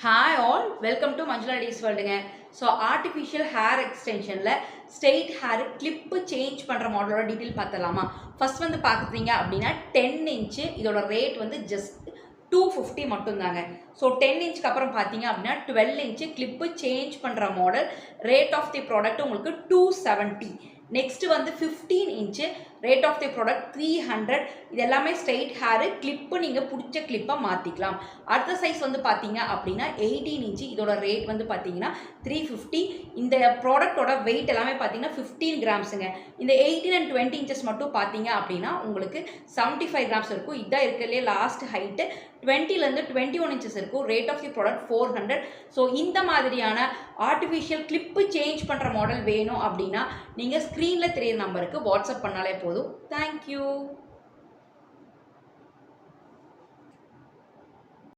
Hi all, welcome to Manjula Days World. So artificial hair extension la straight hair clip change பண்ற மாடலோட detail பார்த்தலாமா. First வந்து பாக்குறீங்க அப்படினா 10 inch இதோட rate வந்து just 250 மட்டும் தாங்க. ஸோ 10 இன்ச்க்கு அப்புறம் பார்த்தீங்க அப்படின்னா 12 இன்ச் கிளிப்பு சேஞ்ச் பண்ணுற model rate of the product உங்களுக்கு 270. நெக்ஸ்ட் வந்து 15 inch rate of the product 300. இது எல்லாமே ஸ்ட்ரைட் ஹேரு கிளிப்பு நீங்கள் பிடிச்ச கிளிப்பை மாற்றிக்கலாம். அடுத்த சைஸ் வந்து பார்த்தீங்க அப்படின்னா 18 இன்ச்சு இதோட ரேட் வந்து பார்த்தீங்கன்னா 350. இந்த ப்ராடக்டோட வெயிட் எல்லாமே பார்த்தீங்கன்னா 15 கிராம்ஸுங்க. இந்த 18 and 20 இன்ச்சஸ் மட்டும் பார்த்தீங்க அப்படின்னா உங்களுக்கு 75 கிராம்ஸ் இருக்கும். இதான் இருக்கிறதுலே லாஸ்ட் ஹைட்டு. 20லேருந்து 21 இன்ச்சஸ் இருக்கும். Rate of the product 400. So இந்த மாதிரியான ஆர்டிஃபிஷியல் கிளிப்பு சேஞ்ச் பண்ணுற மாடல் வேணும் அப்படின்னா நீங்கள் ஸ்க்ரீனில் தெரியிற நம்பருக்கு வாட்ஸ்அப் பண்ணாலே போதும். தேங்க்யூ.